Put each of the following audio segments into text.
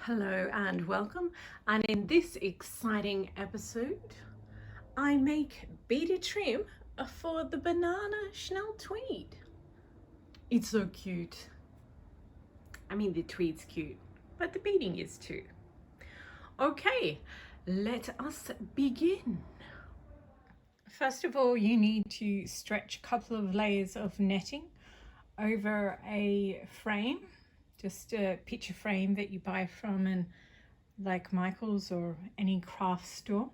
Hello and welcome, and in this exciting episode I make beaded trim for the banana Chanel tweed. It's so cute. I mean, the tweed's cute, but the beading is too. Okay, let us begin. First of all, you need to stretch a couple of layers of netting over a frame, just a picture frame that you buy from like Michael's or any craft store,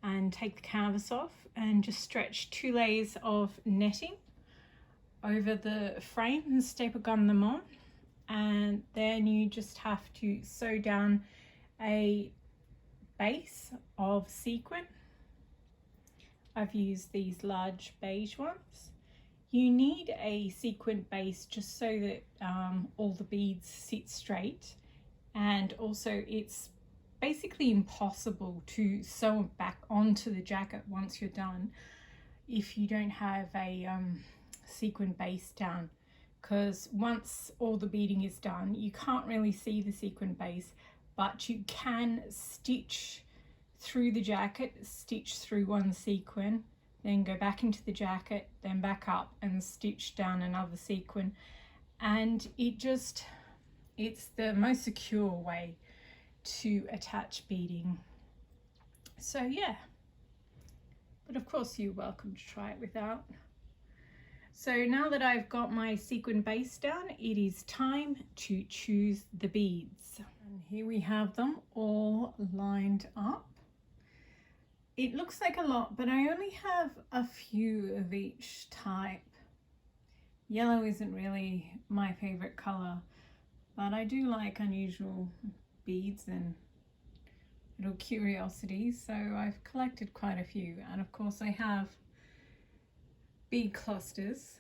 and take the canvas off and just stretch 2 layers of netting over the frame and staple gun them on. And then you just have to sew down a base of sequin. I've used these large beige ones. You need a sequin base just so that all the beads sit straight, and also it's basically impossible to sew back onto the jacket once you're done if you don't have a sequin base down, because once all the beading is done you can't really see the sequin base, but you can stitch through the jacket, stitch through one sequin, then go back into the jacket, then back up and stitch down another sequin, and it's the most secure way to attach beading. So yeah, but of course you're welcome to try it without. So now that I've got my sequin base down, it is time to choose the beads, and here we have them all lined up. It looks like a lot, but I only have a few of each type. Yellow isn't really my favorite color, but I do like unusual beads and little curiosities, so I've collected quite a few. And of course I have bead clusters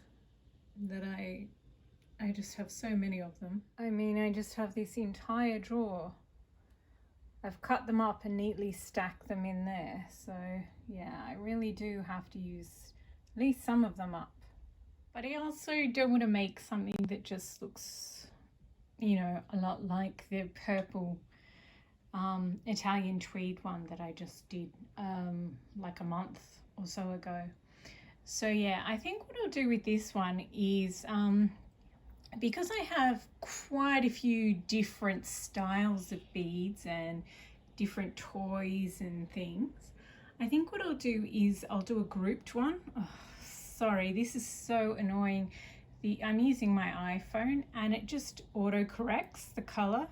that I just have so many of them. I mean, I just have this entire drawer. I've cut them up and neatly stacked them in there. So yeah, I really do have to use at least some of them up. But I also don't want to make something that just looks, you know, a lot like the purple Italian tweed one that I just did like a month or so ago. So yeah, I think what I'll do with this one is because I have quite a few different styles of beads and different toys and things, I think what I'll do is I'll do a grouped one. Oh, sorry, this is so annoying. I'm using my iPhone and it just auto corrects the color.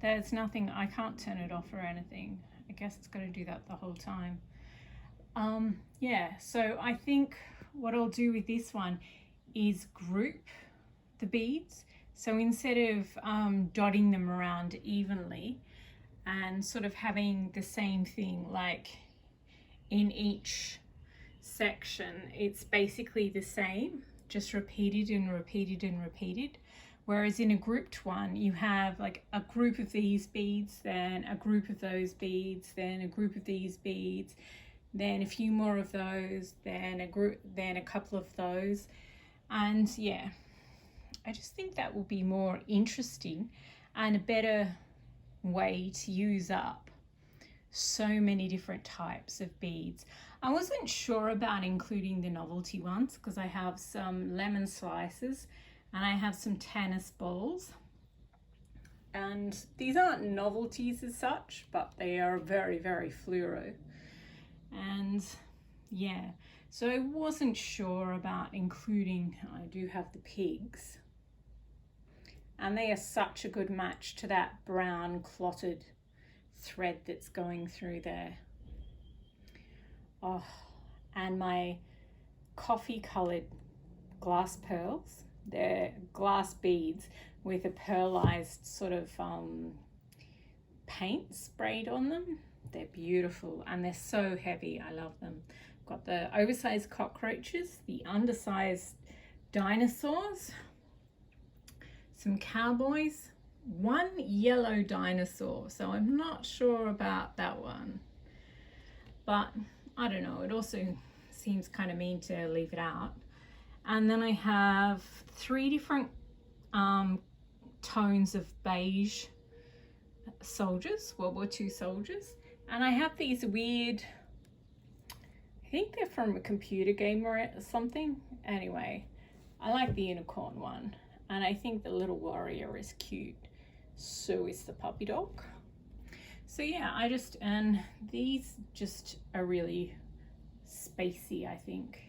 There's nothing, I can't turn it off or anything. I guess it's going to do that the whole time. Yeah, so I think what I'll do with this one is group the beads. So instead of dotting them around evenly and sort of having the same thing like in each section, it's basically the same, just repeated and repeated and repeated. Whereas in a grouped one, you have like a group of these beads, then a group of those beads, then a group of these beads, then a few more of those, then a group, then a couple of those. And yeah, I just think that will be more interesting and a better way to use up so many different types of beads. I wasn't sure about including the novelty ones because I have some lemon slices and I have some tennis balls, and these aren't novelties as such, but they are very, very fluoro. And yeah, so I wasn't sure about including, I do have the pigs, and they are such a good match to that brown clotted thread that's going through there. Oh, and my coffee colored glass pearls, they're glass beads with a pearlized sort of paint sprayed on them. They're beautiful and they're so heavy. I love them. Got the oversized cockroaches, the undersized dinosaurs, some cowboys, one yellow dinosaur, so I'm not sure about that one, but I don't know, it also seems kind of mean to leave it out. And then I have 3 different tones of beige soldiers, World War II soldiers. And I have these weird, I think they're from a computer game or something. Anyway, I like the unicorn one. And I think the little warrior is cute. So is the puppy dog. So yeah, and these just are really spacey, I think.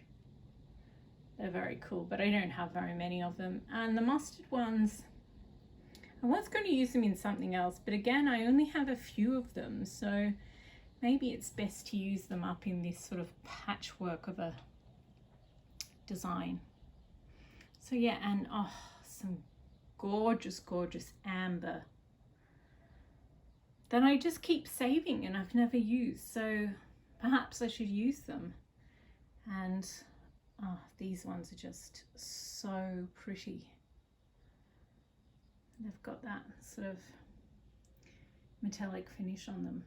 They're very cool, but I don't have very many of them. And the mustard ones, I was going to use them in something else, but again, I only have a few of them. So maybe it's best to use them up in this sort of patchwork of a design. So yeah, and oh, some gorgeous, gorgeous amber that I just keep saving and I've never used. So perhaps I should use them. And oh, these ones are just so pretty. They've got that sort of metallic finish on them.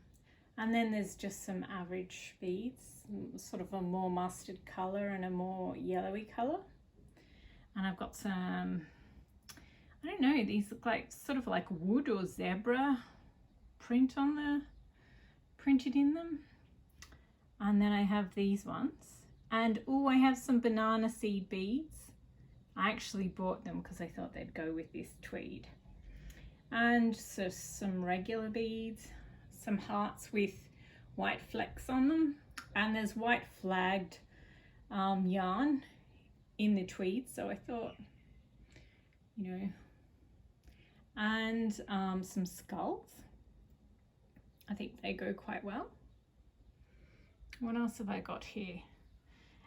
And then there's just some average beads, sort of a more mustard color and a more yellowy color. And I've got some, I don't know, these look like sort of like wood or zebra print on the, printed in them. And then I have these ones. And oh, I have some banana seed beads. I actually bought them because I thought they'd go with this tweed. And so some regular beads, some hearts with white flecks on them. And there's white flagged yarn in the tweed. So I thought, you know, and some skulls. I think they go quite well. What else have I got here?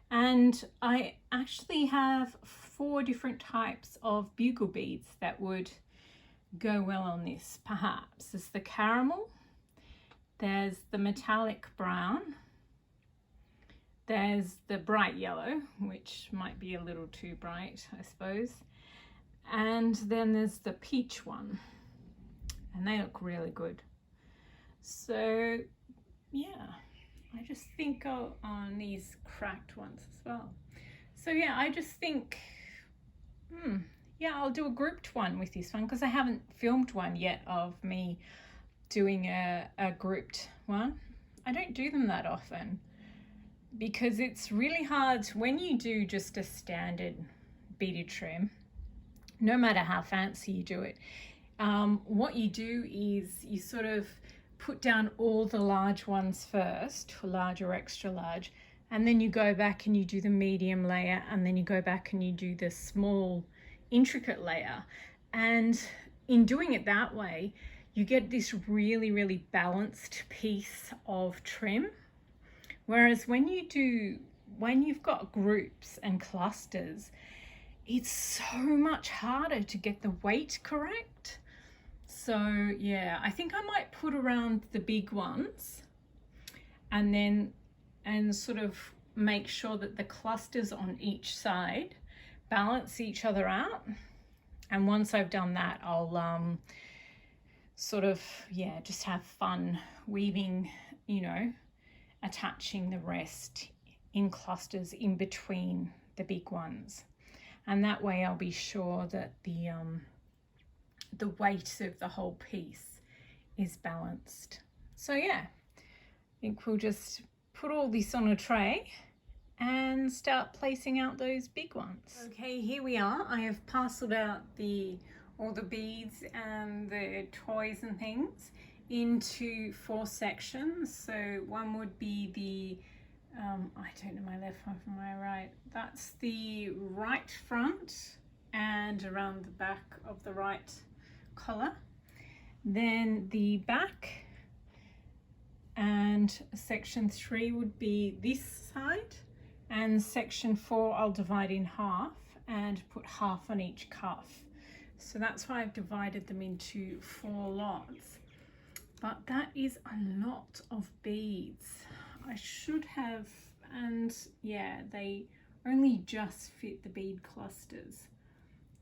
And I actually have 4 different types of bugle beads that would go well on this, perhaps. There's the caramel, there's the metallic brown, there's the bright yellow, which might be a little too bright, I suppose. And then there's the peach one, and they look really good. So yeah, I just think on these cracked ones as well. So yeah, I just think, yeah, I'll do a grouped one with this one because I haven't filmed one yet of me doing a grouped one. I don't do them that often because it's really hard when you do just a standard beaded trim, no matter how fancy you do it. What you do is you sort of put down all the large ones first, large or extra large, and then you go back and you do the medium layer, and then you go back and you do the small intricate layer. And in doing it that way, you get this really, really balanced piece of trim. Whereas when you've got groups and clusters, it's so much harder to get the weight correct. So yeah, I think I might put around the big ones and sort of make sure that the clusters on each side balance each other out. And once I've done that, I'll sort of, yeah, just have fun weaving, you know, attaching the rest in clusters in between the big ones. And that way I'll be sure that the weight of the whole piece is balanced. So yeah, I think we'll just put all this on a tray and start placing out those big ones. Okay, here we are. I have parceled out all the beads and the toys and things into 4 sections. So one would be the I don't know my left one from my right. That's the right front and around the back of the right collar. Then the back, and section 3 would be this side, and section 4 I'll divide in half and put half on each cuff. So that's why I've divided them into 4 lots. But that is a lot of beads. I should have, and yeah, they only just fit the bead clusters.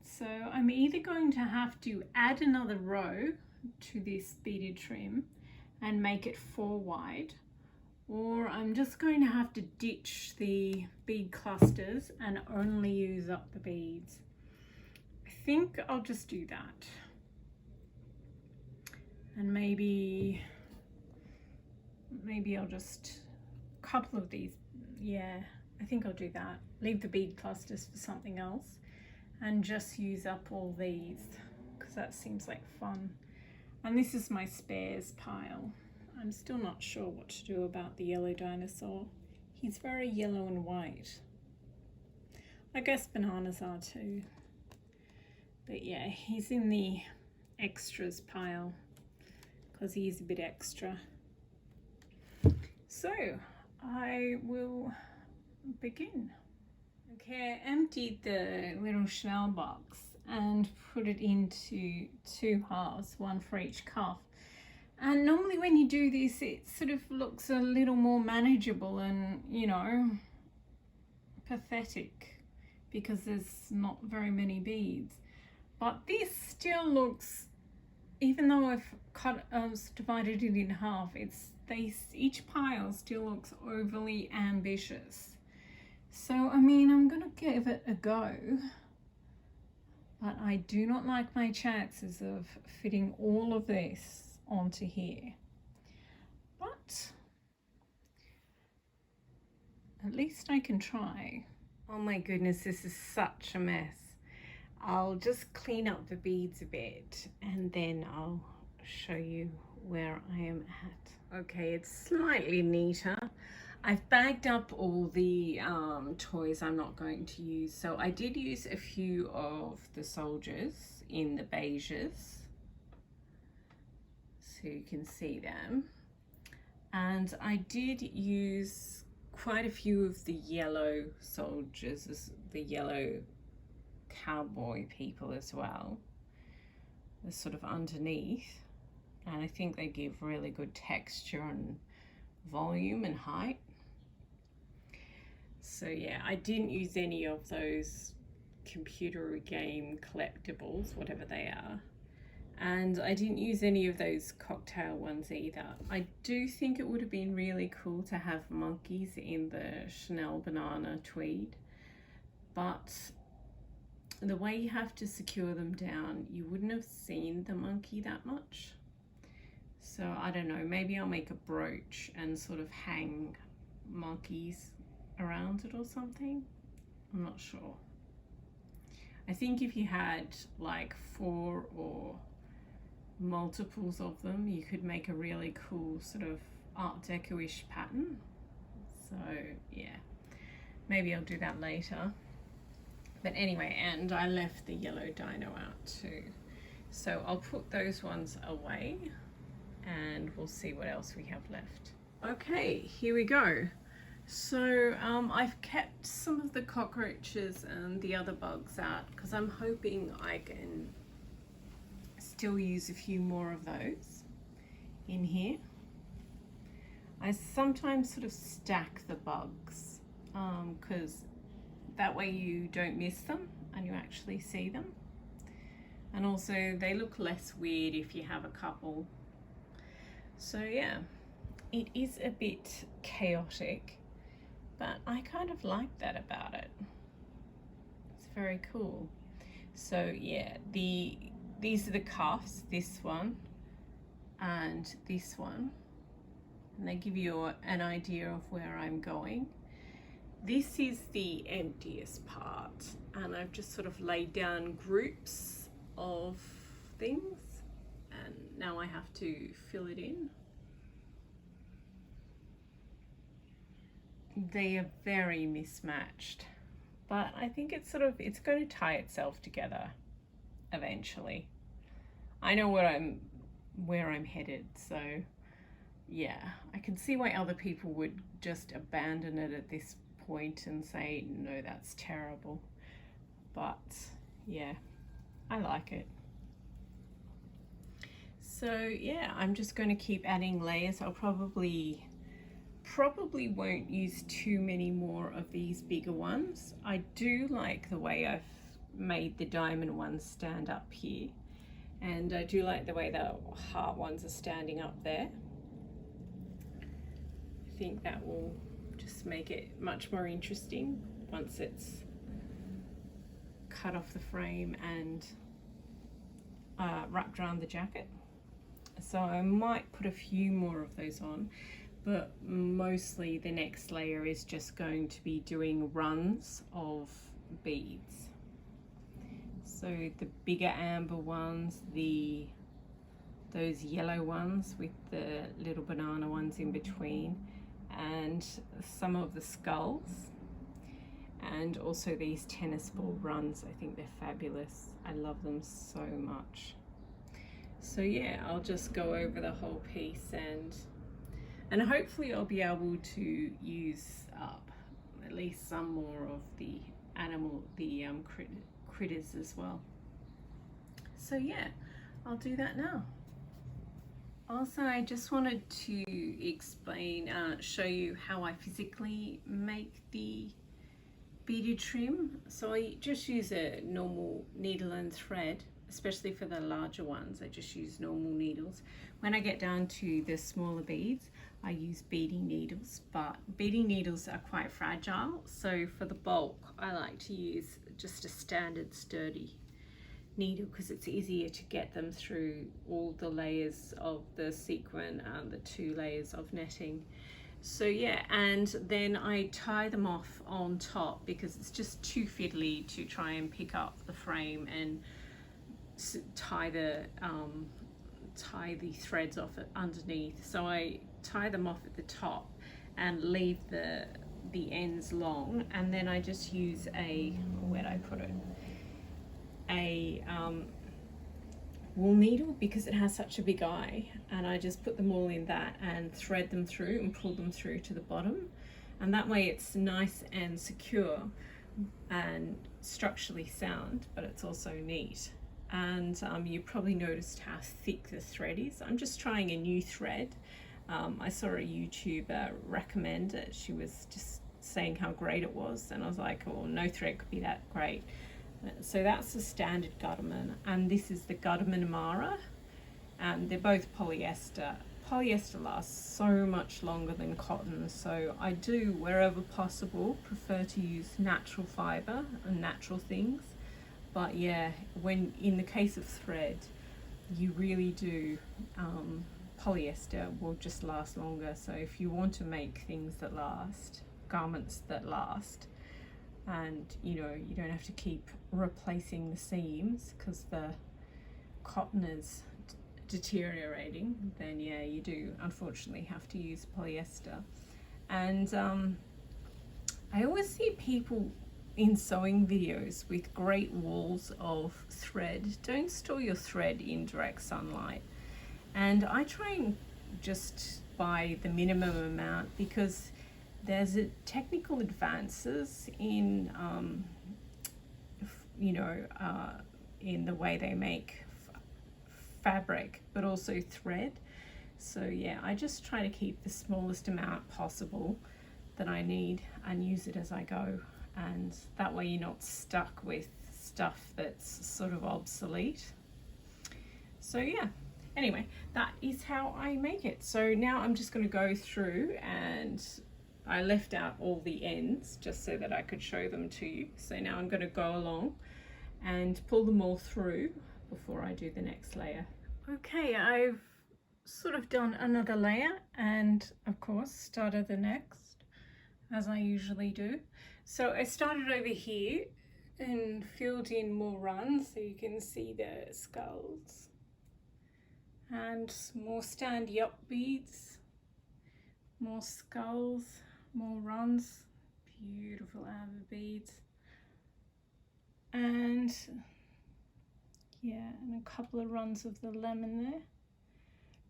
So I'm either going to have to add another row to this beaded trim and make it 4 wide, or I'm just going to have to ditch the bead clusters and only use up the beads. I think I'll just do that. And maybe I'll just a couple of these. Yeah, I think I'll do that. Leave the bead clusters for something else and just use up all these because that seems like fun. And this is my spares pile. I'm still not sure what to do about the yellow dinosaur. He's very yellow and white. I guess bananas are too. But yeah, he's in the extras pile because he's a bit extra. So I will begin. Okay, I emptied the little Chanel box and put it into 2 halves, one for each cuff. And normally when you do this, it sort of looks a little more manageable and, you know, pathetic because there's not very many beads. But this still looks, even though I've divided it in half, each pile still looks overly ambitious. So, I mean, I'm gonna give it a go, but I do not like my chances of fitting all of this onto here. But at least I can try. Oh my goodness, this is such a mess. I'll just clean up the beads a bit and then I'll show you where I am at. Okay, it's slightly neater. I've bagged up all the toys I'm not going to use. So I did use a few of the soldiers in the beiges, so you can see them. And I did use quite a few of the yellow soldiers, the yellow cowboy people as well. They're sort of underneath. And I think they give really good texture and volume and height. So yeah, I didn't use any of those computer game collectibles, whatever they are. And I didn't use any of those cocktail ones either. I do think it would have been really cool to have monkeys in the Chanel banana tweed, but the way you have to secure them down, you wouldn't have seen the monkey that much. So I don't know, maybe I'll make a brooch and sort of hang monkeys around it or something. I'm not sure. I think if you had like 4 or multiples of them, you could make a really cool sort of Art Deco-ish pattern. So yeah, maybe I'll do that later. But anyway, and I left the yellow dino out too. So I'll put those ones away and we'll see what else we have left. Okay, here we go. So I've kept some of the cockroaches and the other bugs out because I'm hoping I can still use a few more of those in here. I sometimes sort of stack the bugs because that way you don't miss them and you actually see them. And also they look less weird if you have a couple. So yeah, it is a bit chaotic, but I kind of like that about it. It's very cool. So yeah, these are the cuffs, this one and this one, and they give you an idea of where I'm going. This is the emptiest part, and I've just sort of laid down groups of things, and now I have to fill it in. They are very mismatched, but I think it's going to tie itself together eventually. I know where I'm headed, so yeah, I can see why other people would just abandon it at this point and say, no, that's terrible. But yeah, I like it. So yeah, I'm just going to keep adding layers. I'll probably won't use too many more of these bigger ones. I do like the way I've made the diamond ones stand up here, and I do like the way the heart ones are standing up there. I think that will just make it much more interesting once it's cut off the frame and wrapped around the jacket. So I might put a few more of those on, but mostly the next layer is just going to be doing runs of beads. So the bigger amber ones, those yellow ones with the little banana ones in between, and some of the skulls, and also these tennis ball runs. I think they're fabulous. I love them so much. So yeah, I'll just go over the whole piece, and hopefully I'll be able to use up at least some more of the critters as well. So yeah, I'll do that now. Also, I just wanted to explain, show you how I physically make the beaded trim. So I just use a normal needle and thread, especially for the larger ones. I just use normal needles. When I get down to the smaller beads, I use beading needles, but beading needles are quite fragile. So for the bulk, I like to use just a standard sturdy needle because it's easier to get them through all the layers of the sequin and the 2 layers of netting. So yeah, and then I tie them off on top because it's just too fiddly to try and pick up the frame and tie the threads off it underneath. So I tie them off at the top and leave the ends long, and then I just use where'd I put it? A wool needle, because it has such a big eye, and I just put them all in that and thread them through and pull them through to the bottom, and that way it's nice and secure and structurally sound, but it's also neat. And you probably noticed how thick the thread is. I'm just trying a new thread. I saw a YouTuber recommend it. She was just saying how great it was, and I was like, oh, no thread could be that great. So that's the standard Gutterman, and this is the Gutterman Amara, and they're both polyester. Polyester lasts so much longer than cotton, so I do, wherever possible, prefer to use natural fiber and natural things. But yeah, when in the case of thread, you really do, polyester will just last longer. So if you want to make things that last, garments that last, and you don't have to keep replacing the seams because the cotton is deteriorating, then yeah, you do unfortunately have to use polyester. And I always see people in sewing videos with great walls of thread. Don't store your thread in direct sunlight, and I try and just buy the minimum amount because there's technical advances in in the way they make fabric, but also thread. So yeah, I just try to keep the smallest amount possible that I need and use it as I go, and that way you're not stuck with stuff that's sort of obsolete. So yeah, anyway, that is how I make it. So now I'm just going to go through, and I left out all the ends just so that I could show them to you. So now I'm going to go along and pull them all through before I do the next layer. Okay, I've sort of done another layer, and of course started the next as I usually do. So I started over here and filled in more runs so you can see the skulls, and more stand up beads, more skulls, more runs, beautiful amber beads, and yeah, and a couple of runs of the lemon there,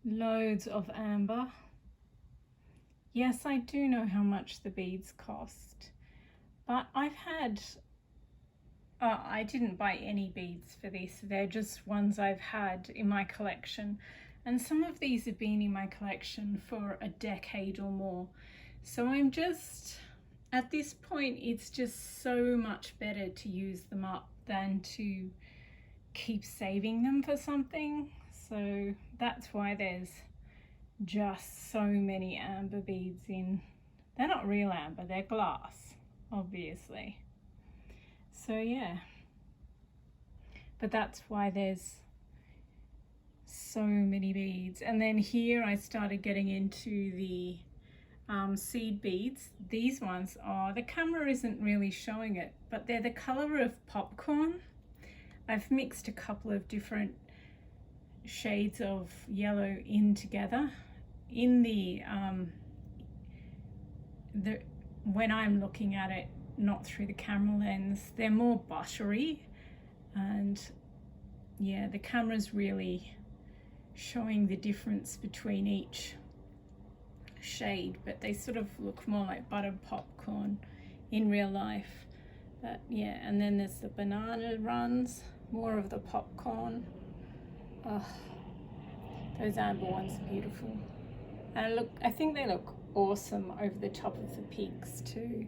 loads of amber. Yes, I do know how much the beads cost, but I've had I didn't buy any beads for this, they're just ones I've had in my collection, and some of these have been in my collection for a decade or more. So I'm just, at this point, it's just so much better to use them up than to keep saving them for something. So that's why there's just so many amber beads in. They're not real amber, they're glass, obviously. So yeah, but that's why there's So many beads. And then here I started getting into the seed beads. These ones are, the camera isn't really showing it, but they're the color of popcorn. I've mixed a couple of different shades of yellow in together. In the when I'm looking at it, not through the camera lens, they're more buttery, and yeah, the camera's really showing the difference between each shade, but they sort of look more like buttered popcorn in real life. But yeah, and then there's the banana runs, more of the popcorn. Oh, those amber ones are beautiful. And look, I think they look awesome over the top of the peaks too.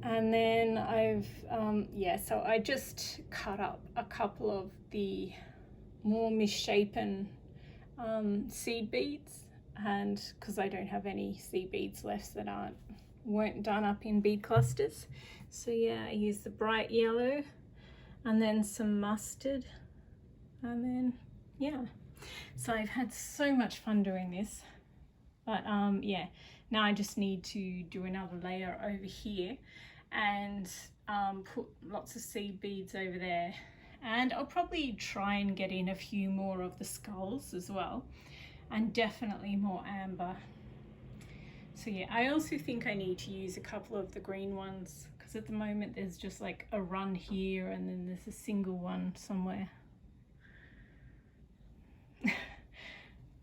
And then I've yeah, so I just cut up a couple of the more misshapen seed beads, and because I don't have any seed beads left that weren't done up in bead clusters. So yeah, I used the bright yellow and then some mustard, and then yeah, so I've had so much fun doing this. But yeah, now I just need to do another layer over here and put lots of seed beads over there, and I'll probably try and get in a few more of the skulls as well, and definitely more amber. So yeah, I also think I need to use a couple of the green ones, because at the moment there's just like a run here and then there's a single one somewhere.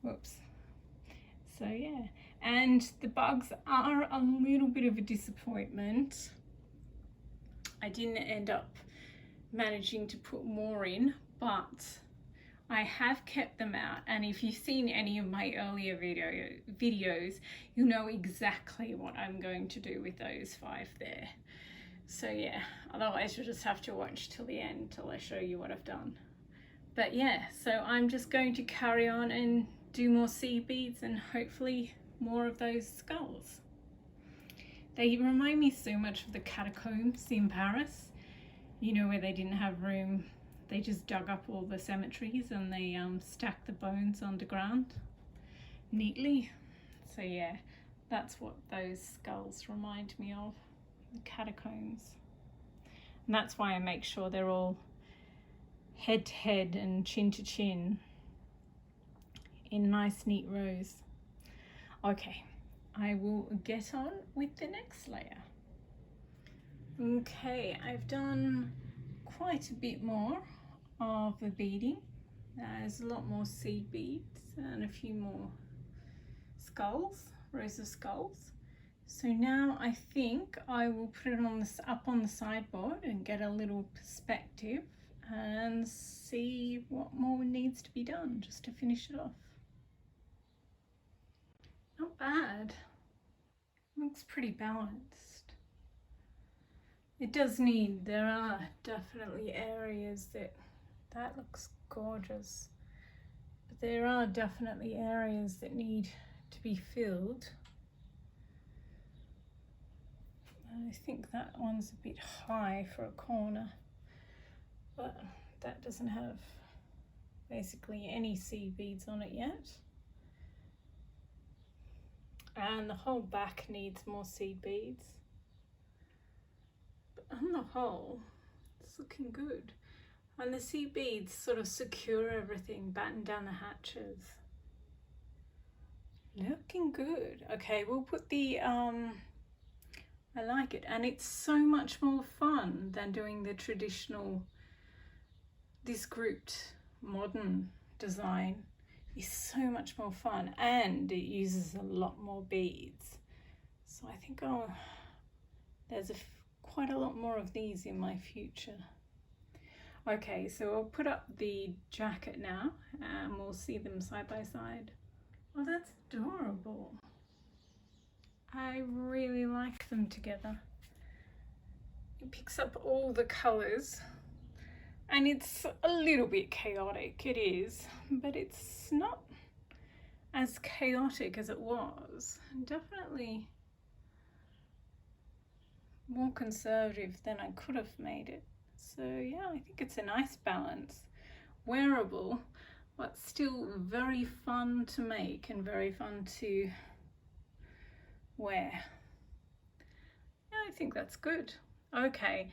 Whoops. So yeah, and the bugs are a little bit of a disappointment. I didn't end up managing to put more in, but I have kept them out, and if you've seen any of my earlier videos, you'll know exactly what I'm going to do with those 5 there. So yeah, otherwise you'll just have to watch till the end till I show you what I've done. But yeah, so I'm just going to carry on and do more seed beads and hopefully more of those skulls. They remind me so much of the catacombs in Paris, you know, where they didn't have room. They just dug up all the cemeteries and they stacked the bones underground neatly. So yeah, that's what those skulls remind me of, the catacombs. And that's why I make sure they're all head to head and chin to chin in nice neat rows. Okay, I will get on with the next layer. Okay, I've done quite a bit more of the beading. There's a lot more seed beads and a few more skulls, rows of skulls. So now I think I will put it on up on the sideboard and get a little perspective and see what more needs to be done just to finish it off. Not bad. Looks pretty balanced. It does need, there are definitely areas that looks gorgeous, but there are definitely areas that need to be filled. I think that one's a bit high for a corner, but that doesn't have basically any seed beads on it yet. And the whole back needs more seed beads. But on the whole, it's looking good. And the seed beads sort of secure everything, batten down the hatches. Looking good. Okay, we'll put the, I like it. And it's so much more fun than doing the traditional, this grouped modern design. Is so much more fun, and it uses a lot more beads. So I think there's quite a lot more of these in my future. Okay, so I'll put up the jacket now and we'll see them side by side. Oh, that's adorable. I really like them together. It picks up all the colors. And it's a little bit chaotic, it is, but it's not as chaotic as it was. Definitely more conservative than I could have made it. So yeah, I think it's a nice balance. wearable, but still very fun to make and very fun to wear. Yeah, I think that's good. Okay,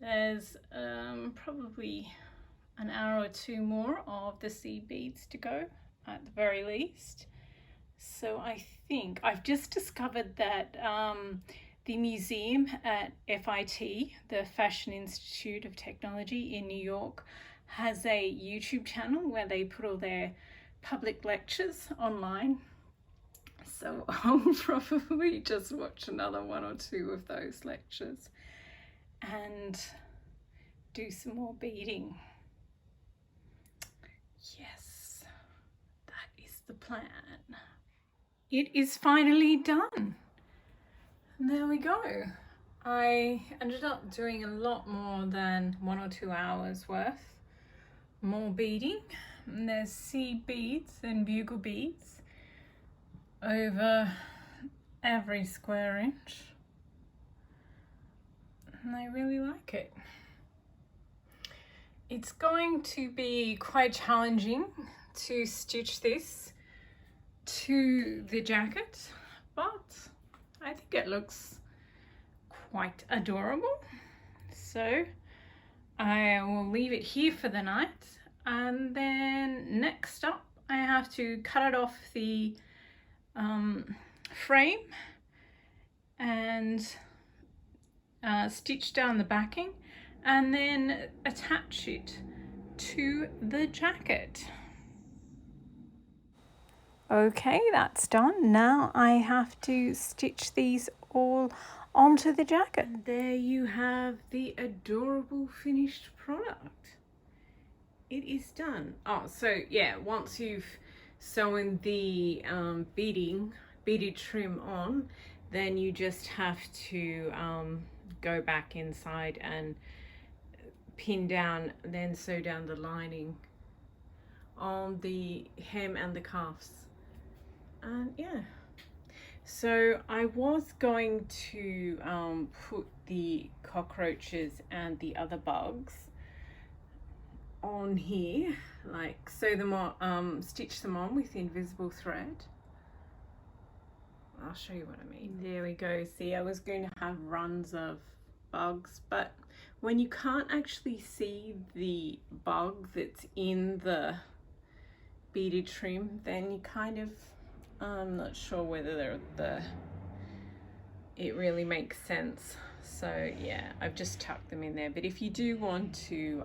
there's probably an hour or two more of the seed beads to go at the very least. So I think I've just discovered that the museum at FIT, the Fashion Institute of Technology in New York, has a YouTube channel where they put all their public lectures online. So I'll probably just watch another one or two of those lectures and do some more beading. Yes, that is the plan. It is finally done. And there we go. I ended up doing a lot more than 1 or 2 hours worth more beading. And there's seed beads and bugle beads over every square inch. And I really like it. It's going to be quite challenging to stitch this to the jacket, but I think it looks quite adorable. So I will leave it here for the night, and then next up I have to cut it off the frame and stitch down the backing and then attach it to the jacket. Okay, that's done. Now I have to stitch these all onto the jacket. And there you have the adorable finished product. It is done. Oh, so yeah, once you've sewn the beaded trim on, then you just have to go back inside and pin down, then sew down the lining on the hem and the cuffs. And yeah, so I was going to put the cockroaches and the other bugs on here, like sew them on, stitch them on with invisible thread. I'll show you what I mean. There we go. See, I was going to have runs of bugs, but when you can't actually see the bug that's in the beaded trim, then you kind of, I'm not sure whether it really makes sense. So yeah, I've just tucked them in there. But if you do want to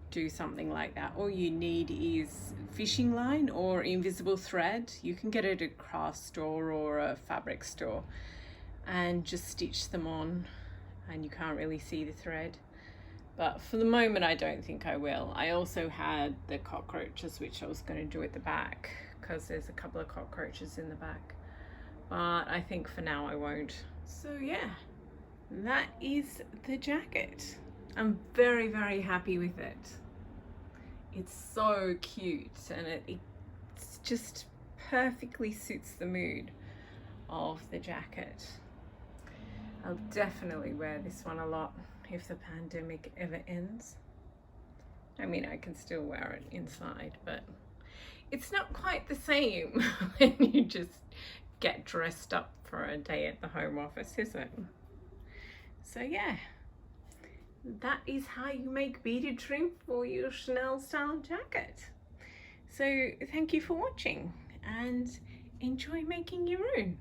do something like that, all you need is fishing line or invisible thread. You can get it at a craft store or a fabric store, and just stitch them on, and you can't really see the thread. But for the moment I don't think I will. I also had the cockroaches, which I was going to do at the back, because there's a couple of cockroaches in the back, but I think for now I won't. So yeah, that is the jacket. I'm very, very happy with it. It's so cute, and it just perfectly suits the mood of the jacket. I'll definitely wear this one a lot if the pandemic ever ends. I mean, I can still wear it inside, but it's not quite the same when you just get dressed up for a day at the home office, is it? So yeah, that is how you make beaded trim for your Chanel style jacket. So thank you for watching, and enjoy making your own.